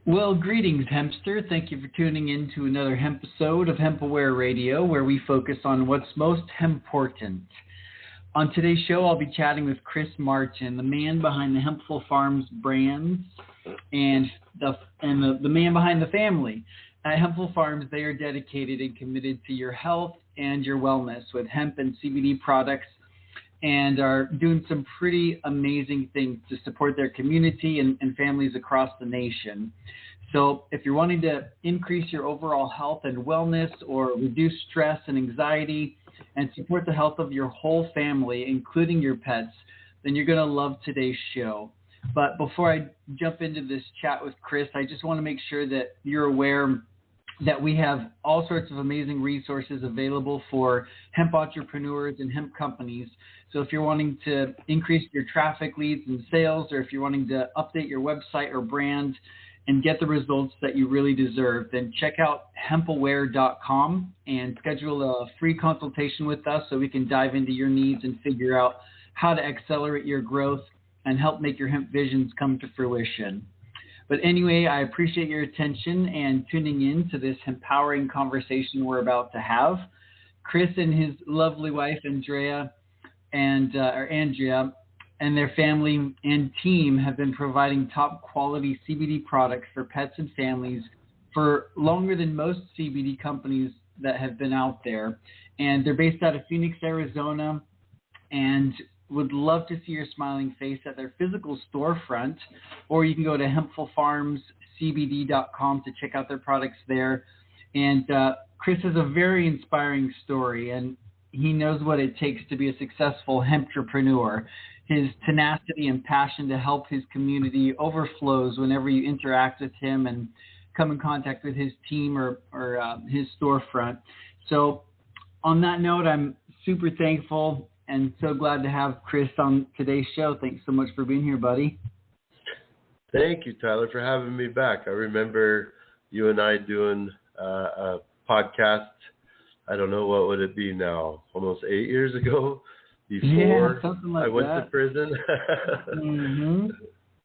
Well, greetings, Hempster. Thank you for tuning in to another hemp episode of HempAware Radio, where we focus on what's most hemportant. On today's show, I'll be chatting with Chris Martin, the man behind the Hempful Farms brands and the man behind the family. At Hempful Farms, they are dedicated and committed to your health and your wellness with hemp and CBD products, and are doing some pretty amazing things to support their community and families across the nation. So if you're wanting to increase your overall health and wellness, or reduce stress and anxiety and support the health of your whole family, including your pets, then you're going to love today's show. But before I jump into this chat with Chris, I just want to make sure that you're aware that we have all sorts of amazing resources available for hemp entrepreneurs and hemp companies. So if you're wanting to increase your traffic leads and sales, or if you're wanting to update your website or brand and get the results that you really deserve, then check out HempAware.com and schedule a free consultation with us so we can dive into your needs and figure out how to accelerate your growth and help make your hemp visions come to fruition. But anyway, I appreciate your attention and tuning in to this empowering conversation we're about to have. Chris and his lovely wife, Andrea, and their family and team have been providing top quality CBD products for pets and families for longer than most CBD companies that have been out there. And they're based out of Phoenix, Arizona, and would love to see your smiling face at their physical storefront, or you can go to hempfulfarmscbd.com to check out their products there. And Chris has a very inspiring story, and he knows what it takes to be a successful hemp-entrepreneur. His tenacity and passion to help his community overflows whenever you interact with him and come in contact with his team or his storefront. So on that note, I'm super thankful and so glad to have Chris on today's show. Thanks so much for being here, buddy. Thank you, Tyler, for having me back. I remember you and I doing a podcast, I don't know, what would it be now, almost 8 years ago, before I went to prison. Mm-hmm.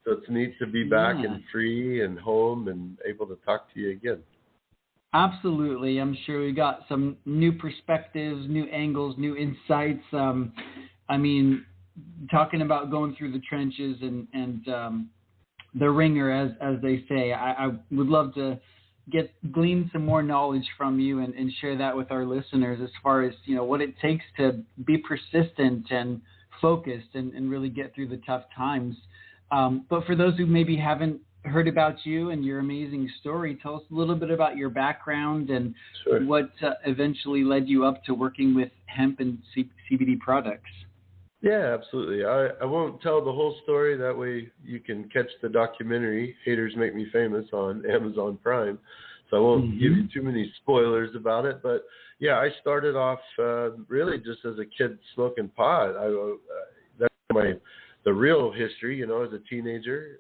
So it's neat to be back and free and home and able to talk to you again. Absolutely. I'm sure we got some new perspectives, new angles, new insights. I mean, talking about going through the trenches and the ringer, as they say, I would love to glean some more knowledge from you and share that with our listeners as far as, you know, what it takes to be persistent and focused and really get through the tough times. But for those who maybe haven't heard about you and your amazing story, tell us a little bit about your background and what eventually led you up to working with hemp and CBD products. Yeah, absolutely. I won't tell the whole story. That way you can catch the documentary, Haters Make Me Famous, on Amazon Prime. So I won't give you too many spoilers about it. But, yeah, I started off really just as a kid smoking pot. That's the real history, you know, as a teenager,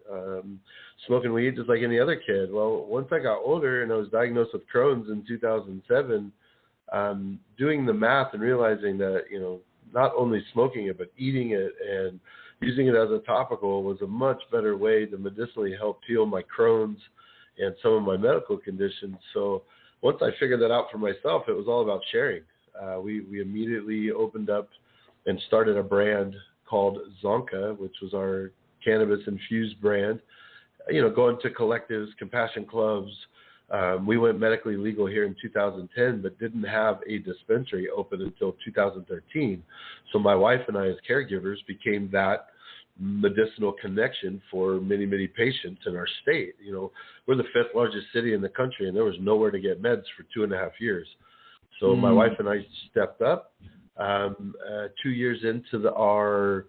smoking weed just like any other kid. Well, once I got older and I was diagnosed with Crohn's in 2007, doing the math and realizing that, you know, not only smoking it, but eating it and using it as a topical was a much better way to medicinally help heal my Crohn's and some of my medical conditions. So once I figured that out for myself, it was all about sharing. We immediately opened up and started a brand called Zonka, which was our cannabis-infused brand. You know, going to collectives, compassion clubs. We went medically legal here in 2010, but didn't have a dispensary open until 2013. So my wife and I, as caregivers, became that medicinal connection for many, many patients in our state. You know, we're the 5th largest city in the country, and there was nowhere to get meds for 2.5 years. So my wife and I stepped up. 2 years into our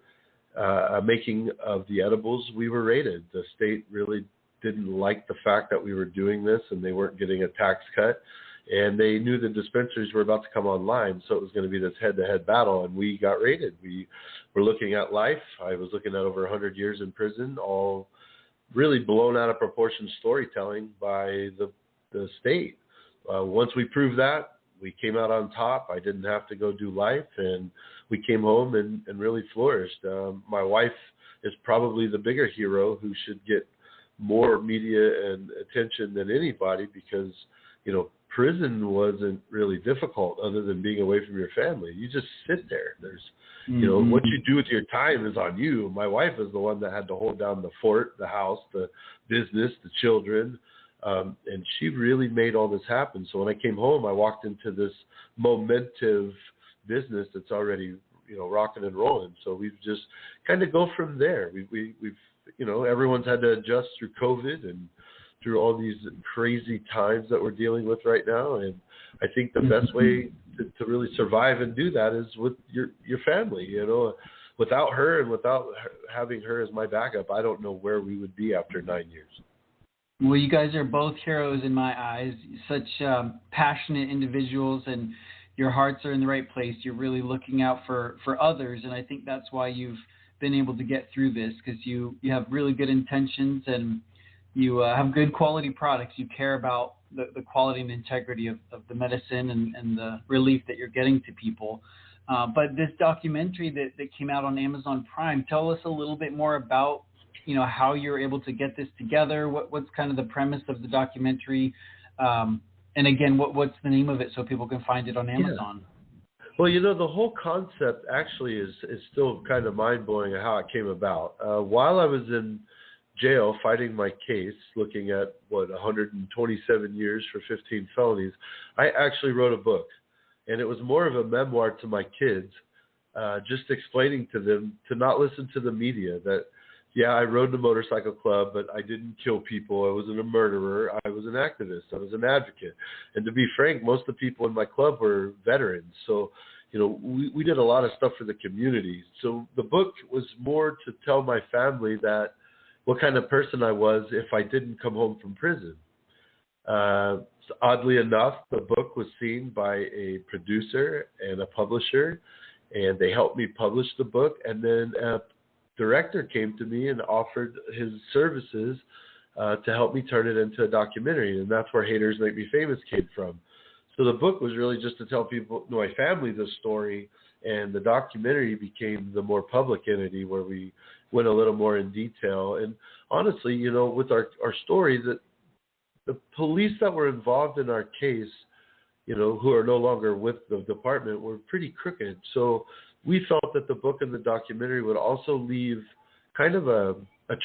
making of the edibles, we were raided. The state really didn't like the fact that we were doing this, and they weren't getting a tax cut, and they knew the dispensaries were about to come online, so it was going to be this head-to-head battle, and we got raided. We were looking at life. I was looking at over 100 years in prison, all really blown out of proportion storytelling by the state. Once we proved that, we came out on top. I didn't have to go do life, and we came home and really flourished. My wife is probably the bigger hero who should get more media and attention than anybody because, prison wasn't really difficult other than being away from your family. You just sit there. There's, what you do with your time is on you. My wife is the one that had to hold down the fort, the house, the business, the children. And she really made all this happen. So when I came home, I walked into this momentive business that's already, rocking and rolling. So we've just kind of go from there. We've everyone's had to adjust through COVID and through all these crazy times that we're dealing with right now. And I think the best way to really survive and do that is with your family, without her and without having her as my backup, I don't know where we would be after 9 years. Well, you guys are both heroes in my eyes, such passionate individuals, and your hearts are in the right place. You're really looking out for others, and I think that's why you've been able to get through this, because you have really good intentions and you have good quality products. You care about the quality and integrity of the medicine and the relief that you're getting to people. But this documentary that came out on Amazon Prime, tell us a little bit more about how you're able to get this together. What's kind of the premise of the documentary? And again, what's the name of it so people can find it on Amazon? Yeah. Well, the whole concept actually is still kind of mind-blowing how it came about. While I was in jail fighting my case, looking at, 127 years for 15 felonies, I actually wrote a book. And it was more of a memoir to my kids, just explaining to them to not listen to the media, that I rode the motorcycle club, but I didn't kill people. I wasn't a murderer. I was an activist. I was an advocate. And to be frank, most of the people in my club were veterans. So, we did a lot of stuff for the community. So the book was more to tell my family that what kind of person I was if I didn't come home from prison. Oddly enough, the book was seen by a producer and a publisher, and they helped me publish the book. And then director came to me and offered his services to help me turn it into a documentary, and that's where Haters Make Me Famous came from. So the book was really just to tell people, my family, the story, and the documentary became the more public entity where we went a little more in detail. And honestly, with our story, that the police that were involved in our case, who are no longer with the department, were pretty crooked. So we felt that the book and the documentary would also leave kind of a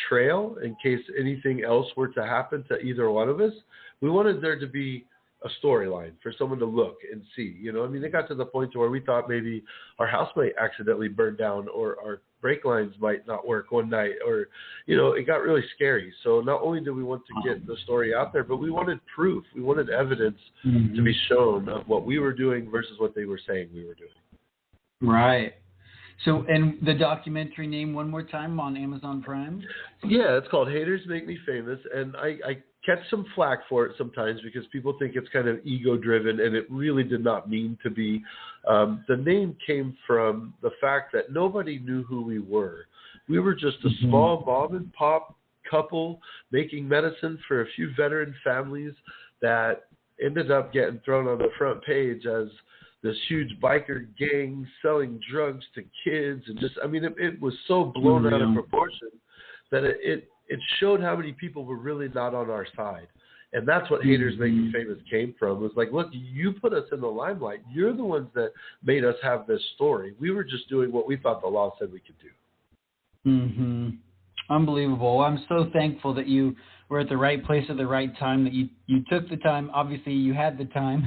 trail in case anything else were to happen to either one of us. We wanted there to be a storyline for someone to look and see. It got to the point to where we thought maybe our house might accidentally burn down, or our brake lines might not work one night, or, it got really scary. So not only did we want to get the story out there, but we wanted proof. We wanted evidence to be shown of what we were doing versus what they were saying we were doing. Right. So, and the documentary name one more time on Amazon Prime? Yeah, it's called Haters Make Me Famous, and I catch some flack for it sometimes because people think it's kind of ego-driven, and it really did not mean to be. The name came from the fact that nobody knew who we were. We were just a small mom-and-pop couple making medicine for a few veteran families that ended up getting thrown on the front page as this huge biker gang selling drugs to kids, and it was so blown out of proportion that it showed how many people were really not on our side. And that's what Haters Make Me Famous came from. It was like, look, you put us in the limelight. You're the ones that made us have this story. We were just doing what we thought the law said we could do. Unbelievable. I'm so thankful that you were at the right place at the right time, that you took the time. Obviously, you had the time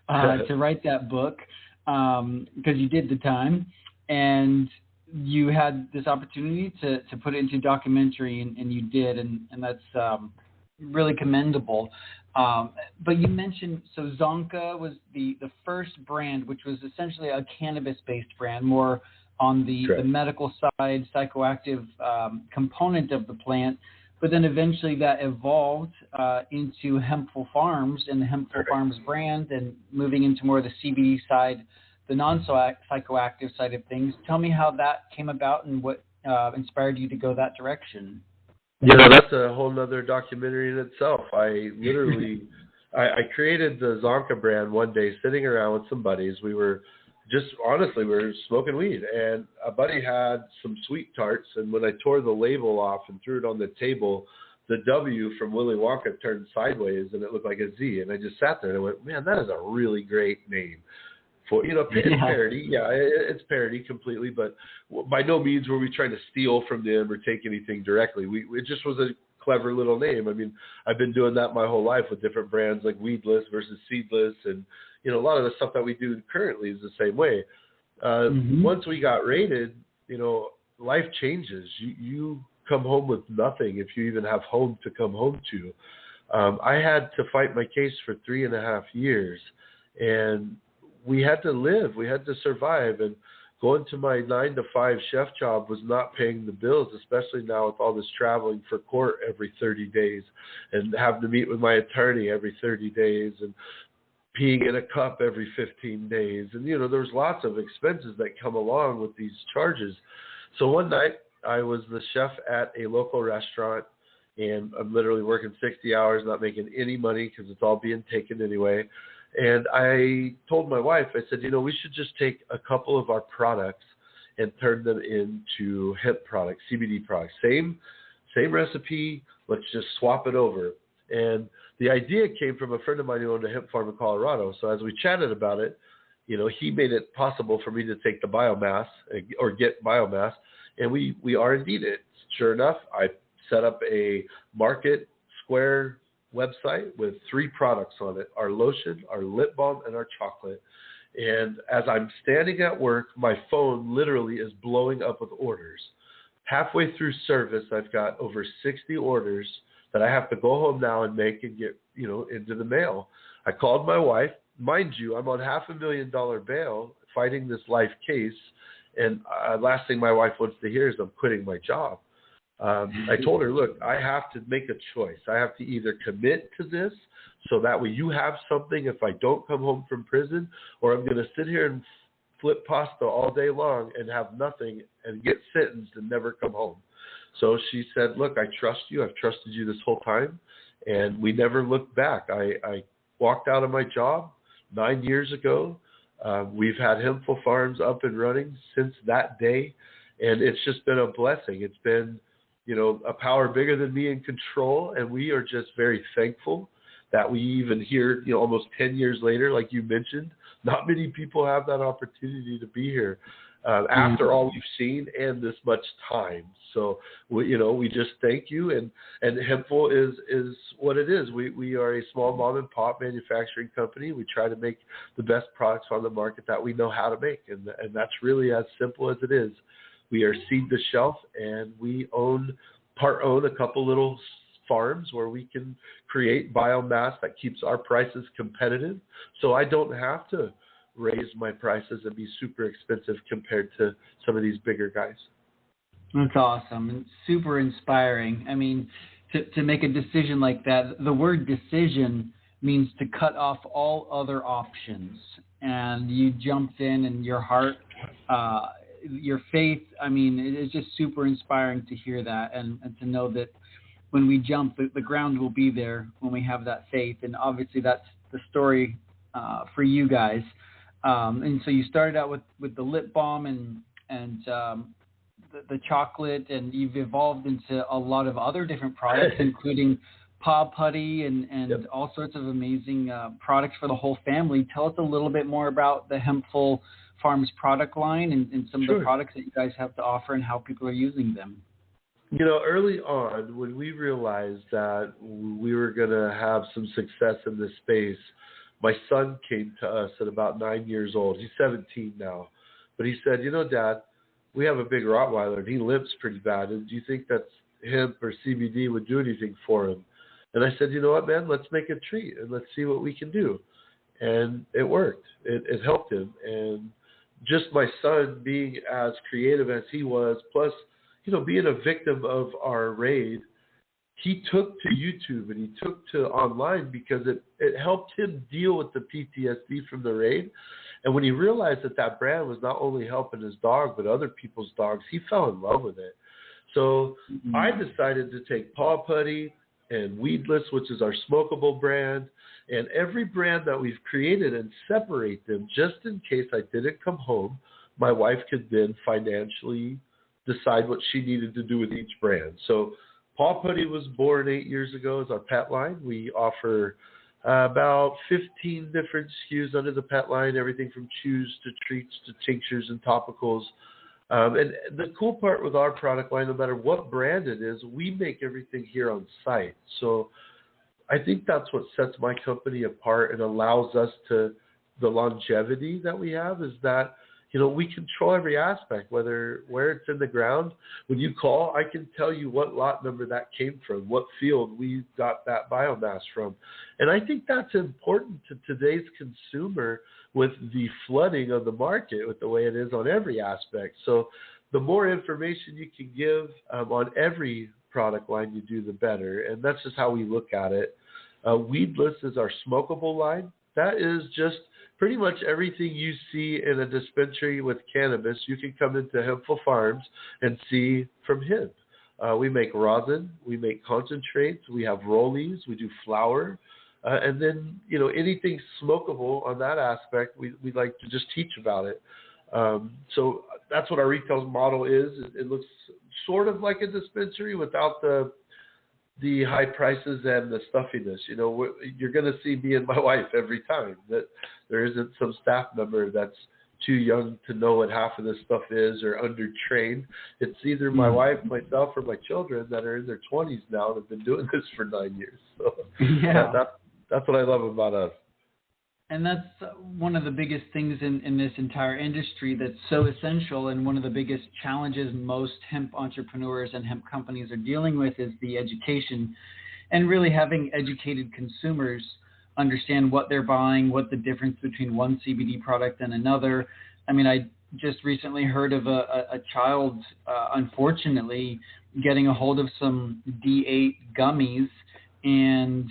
to write that book, because you did the time, and you had this opportunity to put it into a documentary, and you did, and that's really commendable. But you mentioned, so Zonka was the first brand, which was essentially a cannabis-based brand, more on the medical side, psychoactive component of the plant. But then eventually that evolved into Hempful Farms and the Hempful Farms brand, and moving into more of the CBD side, the non-psychoactive side of things. Tell me how that came about and what inspired you to go that direction. That's a whole nother documentary in itself. I literally, I created the Zonka brand one day sitting around with some buddies. We were we were smoking weed, and a buddy had some sweet tarts, and when I tore the label off and threw it on the table, the W from Willy Wonka turned sideways and it looked like a Z. And I just sat there and I went, man, that is a really great name. For, it's parody. Yeah, it's parody completely, but by no means were we trying to steal from them or take anything directly. It just was a clever little name. I mean, I've been doing that my whole life with different brands like weedless versus seedless. And, a lot of the stuff that we do currently is the same way. Once we got rated, life changes. You come home with nothing if you even have home to come home to. I had to fight my case for 3.5 years, and we had to live. We had to survive. And going to my 9-to-5 chef job was not paying the bills, especially now with all this traveling for court every 30 days and having to meet with my attorney every 30 days and peeing in a cup every 15 days. And, there's lots of expenses that come along with these charges. So one night I was the chef at a local restaurant, and I'm literally working 60 hours, not making any money because it's all being taken anyway. And I told my wife, I said, we should just take a couple of our products and turn them into hemp products, CBD products. Same recipe. Let's just swap it over. And the idea came from a friend of mine who owned a hemp farm in Colorado. So as we chatted about it, he made it possible for me to take the biomass or get biomass. And we are indeed it. Sure enough, I set up a Market Square website with 3 products on it: our lotion, our lip balm, and our chocolate. And as I'm standing at work, my phone literally is blowing up with orders. Halfway through service, I've got over 60 orders that I have to go home now and make and get, into the mail. I called my wife. Mind you, I'm on $500,000 bail fighting this life case. And last thing my wife wants to hear is I'm quitting my job. I told her, look, I have to make a choice. I have to either commit to this so that way you have something if I don't come home from prison, or I'm going to sit here and flip pasta all day long and have nothing and get sentenced and never come home. So she said, look, I trust you. I've trusted you this whole time. And we never looked back. I walked out of my job 9 years ago. We've had Hempful Farms up and running since that day. And it's just been a blessing. It's been, a power bigger than me in control. And we are just very thankful that we even here, almost 10 years later, like you mentioned, not many people have that opportunity to be here after all we've seen and this much time. So, we just thank you. And Hempful is what it is. We are a small mom and pop manufacturing company. We try to make the best products on the market that we know how to make. And that's really as simple as it is. We are seed to shelf, and we part own a couple little farms where we can create biomass that keeps our prices competitive. So I don't have to raise my prices and be super expensive compared to some of these bigger guys. That's awesome and super inspiring. I mean, to make a decision like that, the word decision means to cut off all other options. And you jumped in, and your heart, your faith, I mean, it is just super inspiring to hear that and to know that when we jump, the ground will be there when we have that faith. And obviously that's the story for you guys. And so you started out with the lip balm and the chocolate, and you've evolved into a lot of other different products, including paw putty and Yep. all sorts of amazing products for the whole family. Tell us a little bit more about the Hempful Farms product line and some of the products that you guys have to offer and how people are using them. Early on, when we realized that we were going to have some success in this space, my son came to us at about 9 years old. He's 17 now. But he said, Dad, we have a big Rottweiler, and he limps pretty bad. And do you think that hemp or CBD would do anything for him? And I said, you know what, man, let's make a treat, and let's see what we can do. And it worked. It helped him. And just my son being as creative as he was, plus, being a victim of our raid, he took to YouTube and he took to online because it helped him deal with the PTSD from the raid. And when he realized that brand was not only helping his dog, but other people's dogs, he fell in love with it. So I decided to take Paw Putty and Weedless, which is our smokable brand, and every brand that we've created and separate them just in case I didn't come home. My wife could then financially decide what she needed to do with each brand. So Paw Putty was born 8 years ago as our pet line. We offer about 15 different SKUs under the pet line, everything from chews to treats to tinctures and topicals. And the cool part with our product line, no matter what brand it is, we make everything here on site. So I think that's what sets my company apart and allows us to, the longevity that we have is that, we control every aspect, where it's in the ground. When you call, I can tell you what lot number that came from, what field we got that biomass from. And I think that's important to today's consumer with the flooding of the market with the way it is on every aspect. So the more information you can give on every product line you do, the better. And that's just how we look at it. Weedless is our smokable line. That is just pretty much everything you see in a dispensary with cannabis. You can come into Hempful Farms and see from hemp. We make rosin, we make concentrates, we have rollies, we do flour, and then anything smokable on that aspect. We like to just teach about it. So that's what our retail model is. It looks sort of like a dispensary without the high prices and the stuffiness. You're going to see me and my wife every time. That there isn't some staff member that's too young to know what half of this stuff is or undertrained. It's either my wife, myself, or my children that are in their 20s now and have been doing this for 9 years. So that's what I love about us. And that's one of the biggest things in this entire industry that's so essential, and one of the biggest challenges most hemp entrepreneurs and hemp companies are dealing with is the education, and really having educated consumers understand what they're buying, what the difference between one CBD product and another. I mean, I just recently heard of a child, unfortunately, getting a hold of some D8 gummies and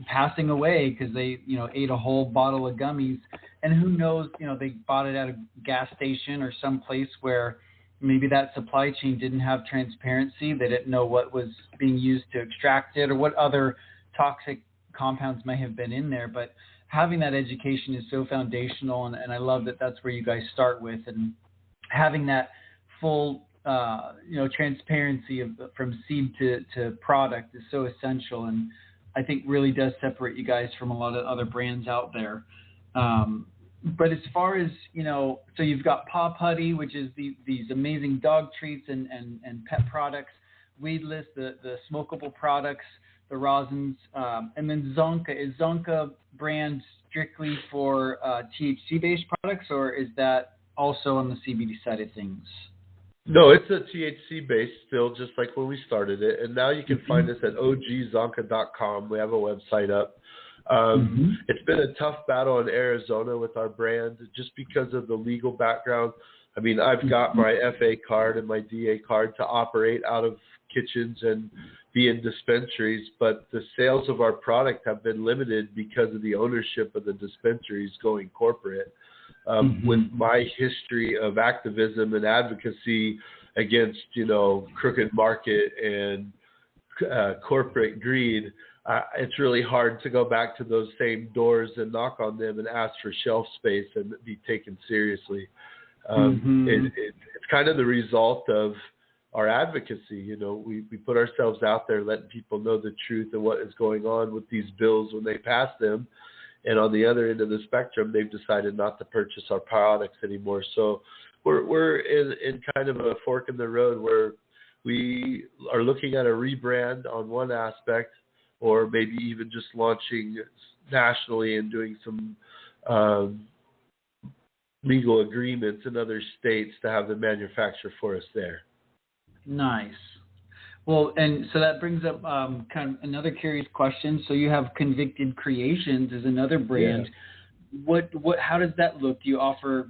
passing away because they, ate a whole bottle of gummies. And who knows, they bought it at a gas station or some place where maybe that supply chain didn't have transparency. They didn't know what was being used to extract it or what other toxic compounds may have been in there. But having that education is so foundational, and I love that that's where you guys start with, and having that full transparency from seed to product is so essential, and I think really does separate you guys from a lot of other brands out there. But as far as, so you've got Paw Putty, which is these amazing dog treats and pet products, Weedless, the smokable products, the rosins, and then Zonka. Is Zonka brand strictly for THC-based products, or is that also on the CBD side of things? No, it's a THC base still, just like when we started it. And now you can find us at ogzonka.com. We have a website up. It's been a tough battle in Arizona with our brand just because of the legal background. I mean, I've got my FA card and my DA card to operate out of kitchens and be in dispensaries, but the sales of our product have been limited because of the ownership of the dispensaries going corporate. With my history of activism and advocacy against, crooked market and corporate greed, it's really hard to go back to those same doors and knock on them and ask for shelf space and be taken seriously. It's kind of the result of our advocacy. We put ourselves out there, letting people know the truth and what is going on with these bills when they pass them. And on the other end of the spectrum, they've decided not to purchase our products anymore. So we're in kind of a fork in the road where we are looking at a rebrand on one aspect, or maybe even just launching nationally and doing some legal agreements in other states to have the manufacturer for us there. Nice. Well, and so that brings up kind of another curious question. So you have Convicted Creations as another brand. Yeah. How does that look? Do you offer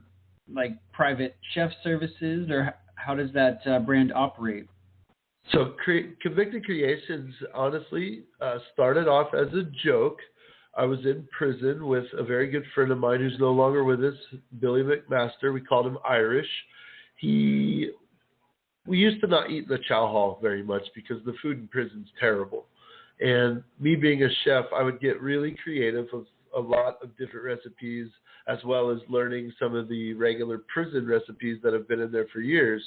like private chef services, or how does that brand operate? So Convicted Creations, honestly, started off as a joke. I was in prison with a very good friend of mine who's no longer with us, Billy McMaster. We called him Irish. We used to not eat in the chow hall very much because the food in prison's terrible. And me being a chef, I would get really creative with a lot of different recipes, as well as learning some of the regular prison recipes that have been in there for years.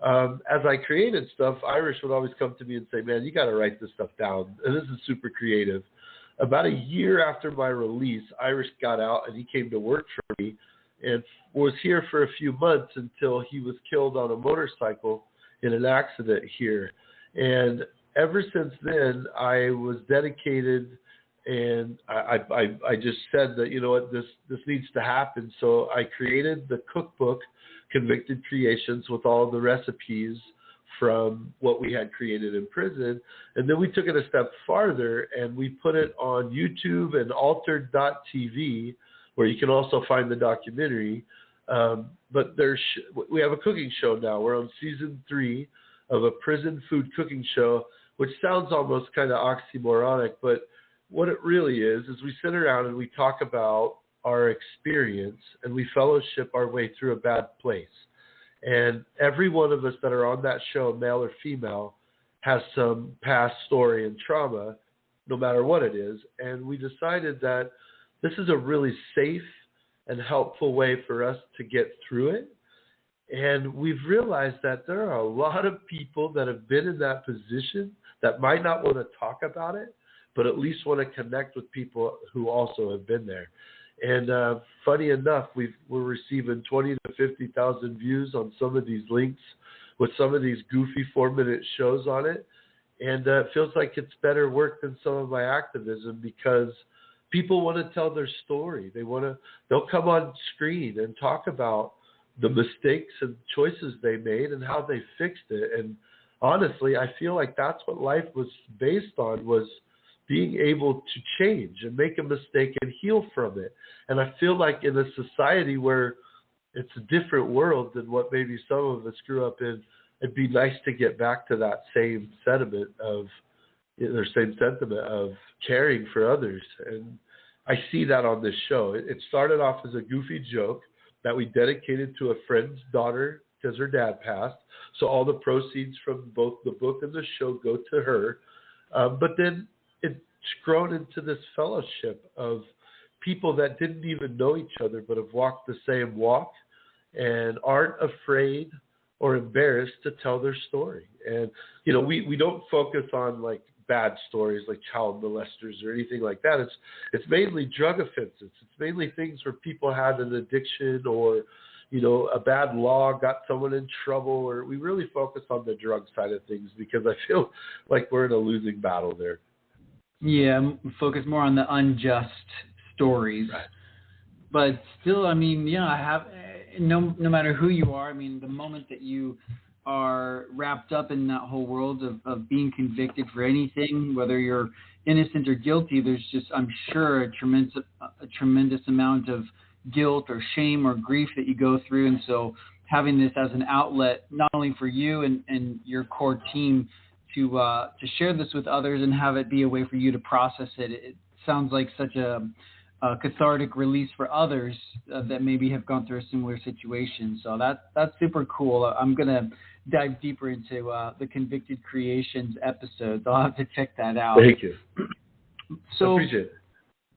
as I created stuff, Irish would always come to me and say, man, you got to write this stuff down. And this is super creative. About a year after my release, Irish got out and he came to work for me and was here for a few months until he was killed on a motorcycle in an accident here. And ever since then, I was dedicated, and I just said that, you know what, this needs to happen. So I created the cookbook, Convicted Creations, with all the recipes from what we had created in prison. And then we took it a step farther and we put it on YouTube and altered.tv, where you can also find the documentary. But we have a cooking show now. We're on season 3 of a prison food cooking show, which sounds almost kind of oxymoronic, but what it really is we sit around and we talk about our experience and we fellowship our way through a bad place. And every one of us that are on that show, male or female, has some past story and trauma, no matter what it is. And we decided that this is a really safe and helpful way for us to get through it. And we've realized that there are a lot of people that have been in that position that might not want to talk about it, but at least want to connect with people who also have been there. And funny enough, we're receiving 20 to 50,000 views on some of these links with some of these goofy 4-minute shows on it. And it feels like it's better work than some of my activism, because people want to tell their story. They'll come on screen and talk about the mistakes and choices they made and how they fixed it. And honestly, I feel like that's what life was based on, was being able to change and make a mistake and heal from it. And I feel like in a society where it's a different world than what maybe some of us grew up in, it'd be nice to get back to that same sentiment of caring for others. And I see that on this show. It started off as a goofy joke that we dedicated to a friend's daughter because her dad passed. So all the proceeds from both the book and the show go to her. But then it's grown into this fellowship of people that didn't even know each other but have walked the same walk and aren't afraid or embarrassed to tell their story. And, you know, we don't focus on like bad stories like child molesters or anything like that. It's mainly drug offenses. It's mainly things where people had an addiction or, you know, a bad law got someone in trouble, or we really focus on the drug side of things because I feel like we're in a losing battle there. Yeah, focus more on the unjust stories. Right. But still, I mean, yeah, I have no matter who you are, I mean, the moment that you are wrapped up in that whole world of being convicted for anything, whether you're innocent or guilty, there's just, I'm sure, a tremendous amount of guilt or shame or grief that you go through. And so having this as an outlet, not only for you and your core team to share this with others and have it be a way for you to process it, it sounds like such a cathartic release for others that maybe have gone through a similar situation. So that's super cool. I'm going to dive deeper into the Convicted Creations episodes. I'll have to check that out. Thank you. So, I appreciate it.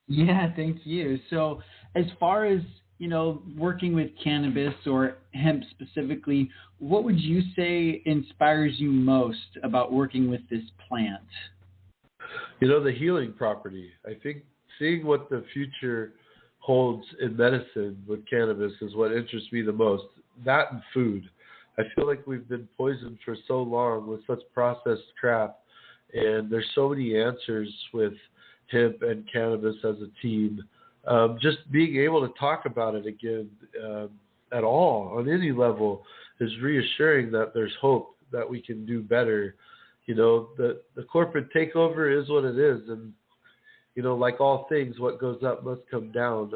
Yeah, thank you. So as far as, you know, working with cannabis or hemp specifically, what would you say inspires you most about working with this plant? You know, the healing property. I think seeing what the future holds in medicine with cannabis is what interests me the most. That and food. I feel like we've been poisoned for so long with such processed crap, and there's so many answers with hemp and cannabis as a team. Just being able to talk about it again at all, on any level, is reassuring that there's hope, that we can do better. You know, the corporate takeover is what it is, and you know, like all things, what goes up must come down.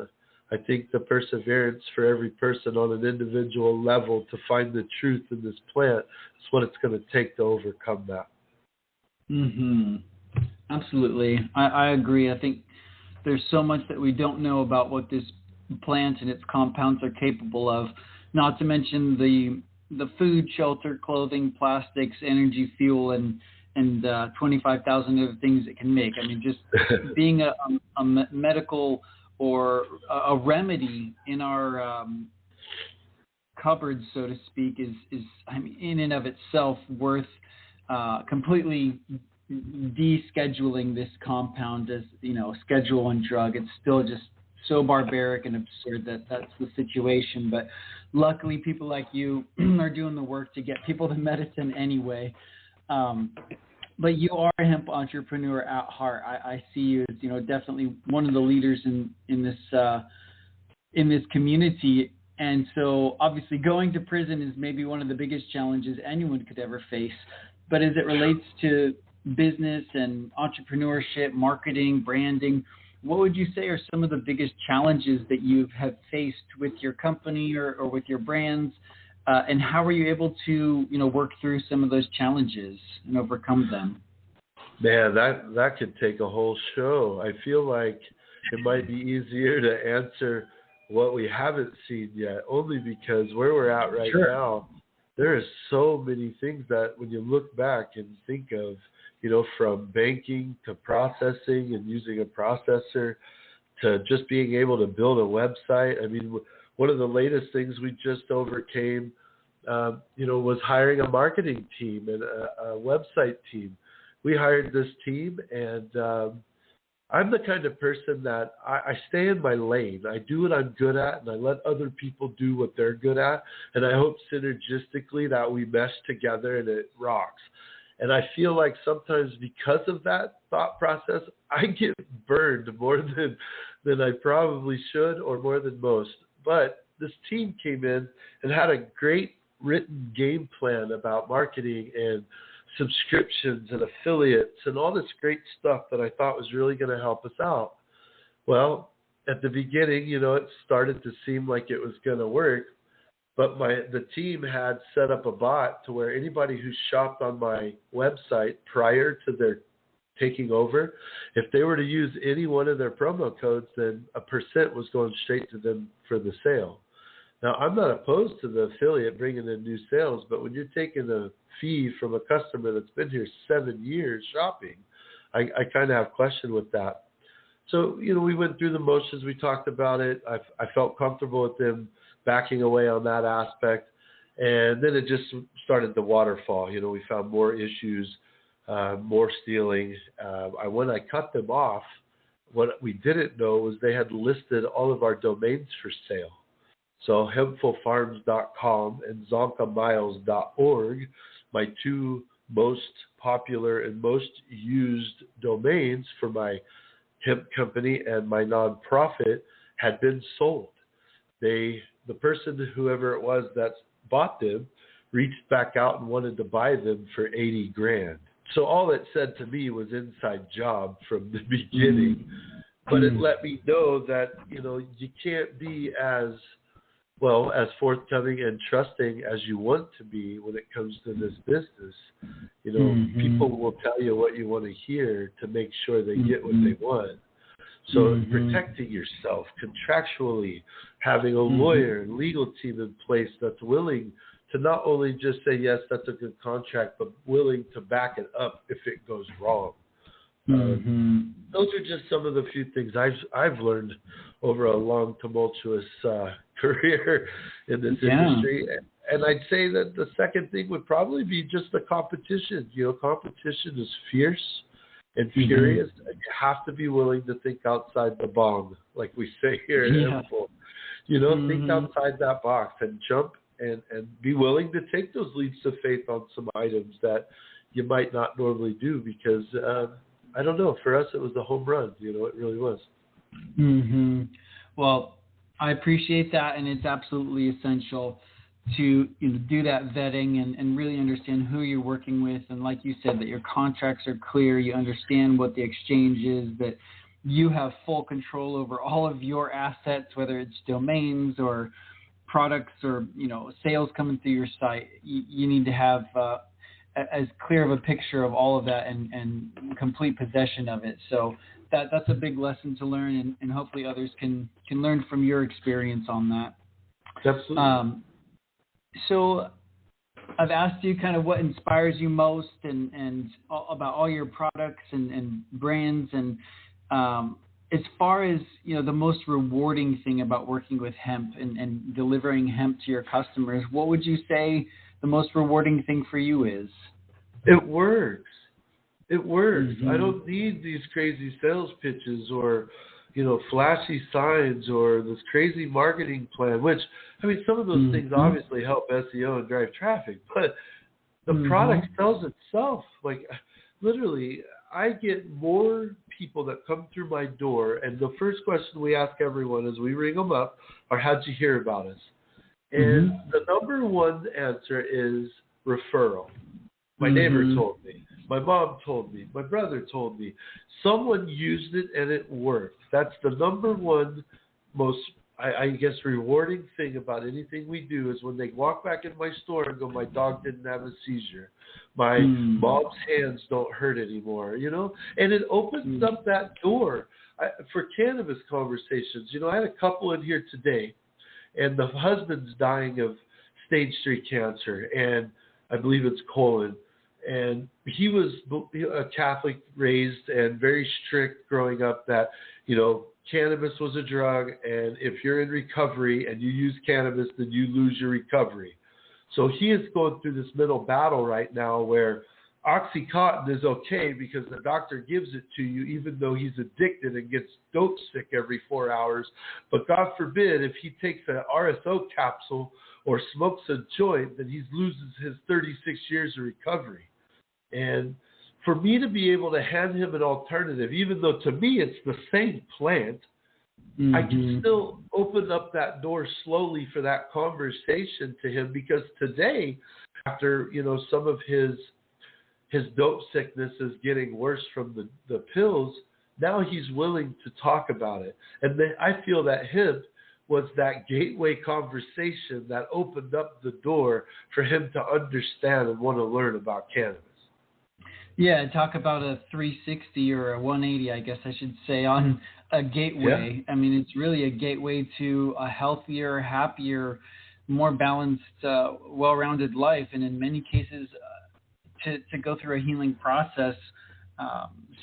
I think the perseverance for every person on an individual level to find the truth in this plant is what it's going to take to overcome that. Mm-hmm. Absolutely. I agree. I think there's so much that we don't know about what this plant and its compounds are capable of, not to mention the food, shelter, clothing, plastics, energy, fuel, and 25,000 other things it can make. I mean, just being a medical or a remedy in our cupboard, so to speak, is I mean, in and of itself worth completely descheduling this compound as, Schedule 1 drug. It's still just so barbaric and absurd that that's the situation. But luckily, people like you are doing the work to get people the medicine anyway. But you are a hemp entrepreneur at heart. I see you as, definitely one of the leaders in this community. And so obviously going to prison is maybe one of the biggest challenges anyone could ever face. But as it relates to business and entrepreneurship, marketing, branding, what would you say are some of the biggest challenges that you have faced with your company or with your brands? And how were you able to, work through some of those challenges and overcome them? Man, that could take a whole show. I feel like it might be easier to answer what we haven't seen yet, only because where we're at right now, there is so many things that when you look back and think of, from banking to processing and using a processor to just being able to build a website. I mean, one of the latest things we just overcame, was hiring a marketing team and a website team. We hired this team, and I'm the kind of person that I stay in my lane. I do what I'm good at, and I let other people do what they're good at, and I hope synergistically that we mesh together and it rocks. And I feel like sometimes because of that thought process, I get burned more than I probably should or more than most. But this team came in and had a great written game plan about marketing and subscriptions and affiliates and all this great stuff that I thought was really going to help us out. Well, at the beginning, it started to seem like it was going to work, but the team had set up a bot to where anybody who shopped on my website prior to their taking over, if they were to use any one of their promo codes, then a % was going straight to them for the sale. Now, I'm not opposed to the affiliate bringing in new sales, but when you're taking a fee from a customer that's been here 7 years shopping, I kind of have question with that. So, we went through the motions. We talked about it. I felt comfortable with them backing away on that aspect. And then it just started the waterfall. We found more issues, more stealing. When I cut them off, what we didn't know was they had listed all of our domains for sale. So hempfulfarms.com and zonkamiles.org, my two most popular and most used domains for my hemp company and my nonprofit, had been sold. The person, whoever it was that bought them, reached back out and wanted to buy them for $80,000. So all it said to me was inside job from the beginning, but it let me know that, you can't be as forthcoming and trusting as you want to be when it comes to this business. People will tell you what you want to hear to make sure they get what they want. So protecting yourself contractually, having a lawyer and legal team in place that's willing to not only just say, yes, that's a good contract, but willing to back it up if it goes wrong. Those are just some of the few things I've learned over a long, tumultuous career in this industry. And I'd say that the second thing would probably be just the competition. Competition is fierce and furious, and you have to be willing to think outside the bong, like we say here at Hempful. Think outside that box and jump and be willing to take those leaps of faith on some items that you might not normally do, because I don't know, for us it was a home run. It really was. Well, I appreciate that, and it's absolutely essential to do that vetting and really understand who you're working with, and like you said, that your contracts are clear, you understand what the exchange is, that you have full control over all of your assets, whether it's domains or products or sales coming through your site. You need to have as clear of a picture of all of that and complete possession of it. So that's a big lesson to learn, and hopefully others can learn from your experience on that. Absolutely. So I've asked you kind of what inspires you most and about all your products and brands. And as far as, the most rewarding thing about working with hemp and delivering hemp to your customers, what would you say the most rewarding thing for you is? It works. It works. Mm-hmm. I don't need these crazy sales pitches or, flashy signs or this crazy marketing plan, which, some of those things obviously help SEO and drive traffic, but the product sells itself. Like, literally, I get more people that come through my door, and the first question we ask everyone as we ring them up are, how'd you hear about us? And the number one answer is referral. My neighbor told me. My mom told me. My brother told me. Someone used it and it worked. That's the number one most, I guess, rewarding thing about anything we do is when they walk back in my store and go, my dog didn't have a seizure. My mom's hands don't hurt anymore, And it opens up that door for cannabis conversations. I had a couple in here today, and the husband's dying of stage 3 cancer, and I believe it's colon. And he was a Catholic raised and very strict growing up that, cannabis was a drug, and if you're in recovery and you use cannabis, then you lose your recovery. So he is going through this mental battle right now where Oxycontin is okay because the doctor gives it to you even though he's addicted and gets dope sick every 4 hours. But God forbid if he takes an RSO capsule or smokes a joint, then he loses his 36 years of recovery. And for me to be able to hand him an alternative, even though to me it's the same plant, I can still open up that door slowly for that conversation to him, because today, after, some of his dope sickness is getting worse from the pills, now he's willing to talk about it. And I feel that hemp was that gateway conversation that opened up the door for him to understand and want to learn about cannabis. Yeah, talk about a 360 or a 180, I guess I should say, on a gateway. Yeah. It's really a gateway to a healthier, happier, more balanced, well-rounded life, and in many cases, to go through a healing process.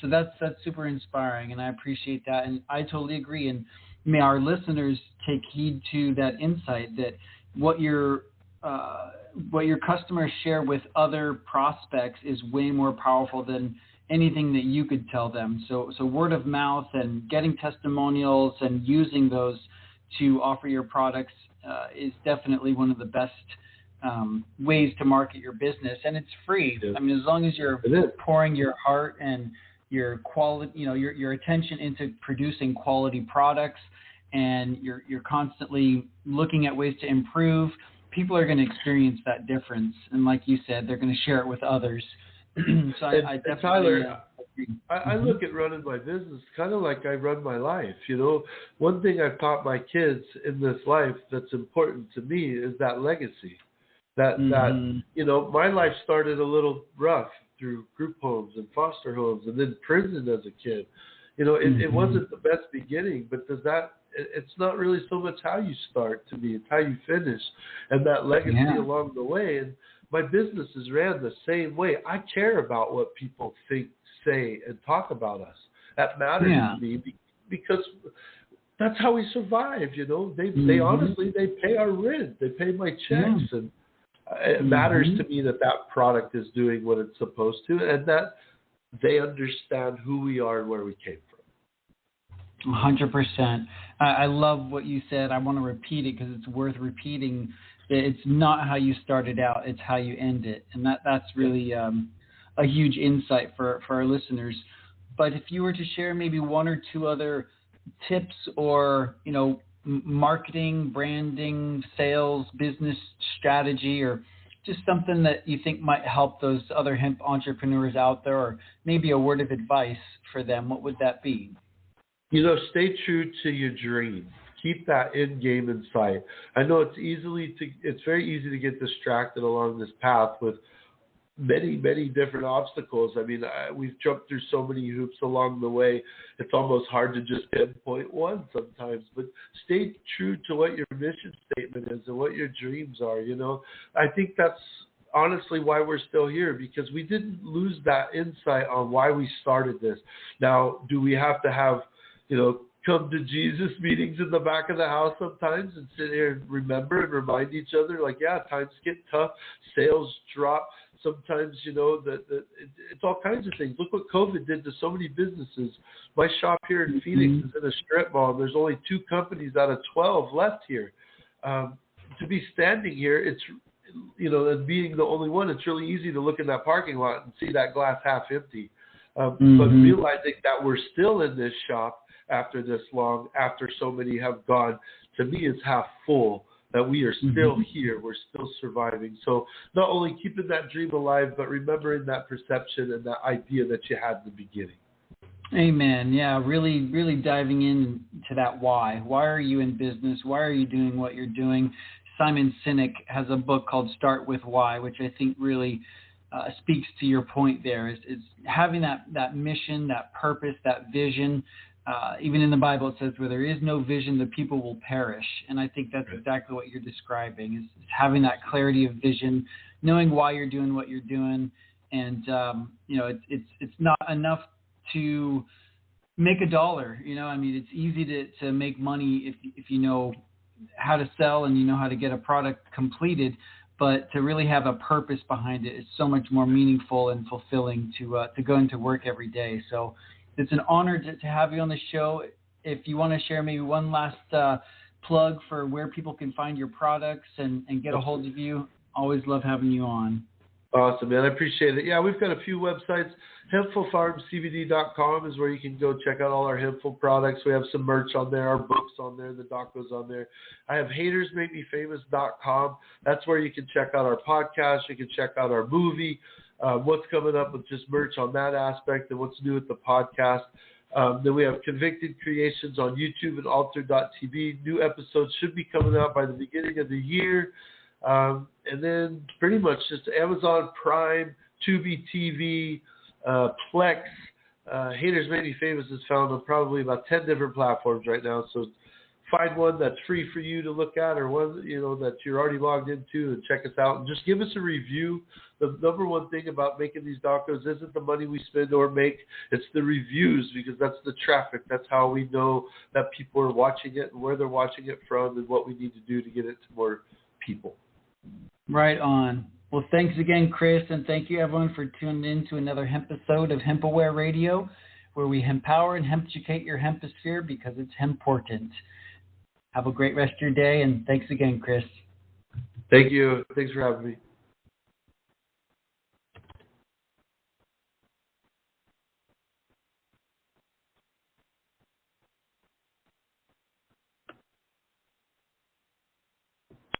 So that's super inspiring, and I appreciate that, and I totally agree. And may our listeners take heed to that insight that what your customers share with other prospects is way more powerful than anything that you could tell them. So word of mouth and getting testimonials and using those to offer your products is definitely one of the best ways to market your business, and it's free. Yeah. As long as you're pouring your heart and your quality, your attention into producing quality products, and you're constantly looking at ways to improve, people are going to experience that difference. And like you said, they're going to share it with others. So I definitely Tyler, I look at running my business kind of like I run my life. One thing I've taught my kids in this life that's important to me is that legacy. That my life started a little rough through group homes and foster homes and then prison as a kid. It wasn't the best beginning, but it's not really so much how you start to me, it's how you finish, and that legacy along the way. And my business is ran the same way. I care about what people think, say, and talk about us. That matters to me because that's how we survive. They honestly, they pay our rent, they pay my checks, and it matters to me that product is doing what it's supposed to, and that they understand who we are and where we came from. 100%. I love what you said. I want to repeat it because it's worth repeating. It's not how you started out, it's how you end it. And that's really a huge insight for our listeners. But if you were to share maybe one or two other tips or, marketing, branding, sales, business strategy, or just something that you think might help those other hemp entrepreneurs out there, or maybe a word of advice for them, what would that be? Stay true to your dream. Keep that end game in sight. I know it's very easy to get distracted along this path with many, many different obstacles. We've jumped through so many hoops along the way. It's almost hard to just pinpoint one sometimes, but stay true to what your mission statement is and what your dreams are. I think that's honestly why we're still here, because we didn't lose that insight on why we started this. Now, do we have to have come to Jesus meetings in the back of the house sometimes and sit here and remember and remind each other, like, yeah, times get tough, sales drop. Sometimes, that it's all kinds of things. Look what COVID did to so many businesses. My shop here in Phoenix is in a strip mall. There's only 2 companies out of 12 left here. To be standing here, it's, and being the only one, it's really easy to look in that parking lot and see that glass half empty. But realizing that we're still in this shop after this long, after so many have gone, to me is half full, that we are still here, we're still surviving. So not only keeping that dream alive, but remembering that perception and that idea that you had in the beginning. Amen. Yeah, really, really diving into that why. Why are you in business? Why are you doing what you're doing? Simon Sinek has a book called Start With Why, which I think really speaks to your point there, is having that mission, that purpose, that vision. Even in the Bible, it says where there is no vision, the people will perish. And I think that's exactly what you're describing, is having that clarity of vision, knowing why you're doing what you're doing. And, it's not enough to make $1. It's easy to make money if you know how to sell and you know how to get a product completed. But to really have a purpose behind it is so much more meaningful and fulfilling to go into work every day. So it's an honor to have you on the show. If you want to share maybe one last plug for where people can find your products and get a hold of you, always love having you on. Awesome, man. I appreciate it. Yeah, we've got a few websites. HempfulFarmCBD.com is where you can go check out all our Hempful products. We have some merch on there, our books on there, the docos on there. I have HatersMakeMeFamous.com. That's where you can check out our podcast. You can check out our movie, what's coming up with just merch on that aspect and what's new with the podcast. Then we have Convicted Creations on YouTube and Alter.tv. New episodes should be coming out by the beginning of the year. And then pretty much just Amazon Prime, Tubi TV, Plex. Haters Make Me Famous is found on probably about 10 different platforms right now. So find one that's free for you to look at, or one that you're already logged into, and check us out and just give us a review. The number one thing about making these docos isn't the money we spend or make, it's the reviews, because that's the traffic. That's how we know that people are watching it and where they're watching it from and what we need to do to get it to more people. Right on. Well, thanks again, Chris, and thank you, everyone, for tuning in to another hemp episode of HempAware Radio, where we empower and hemp-educate your hemposphere because it's hemportant. Have a great rest of your day, and thanks again, Chris. Thank you. Thanks for having me.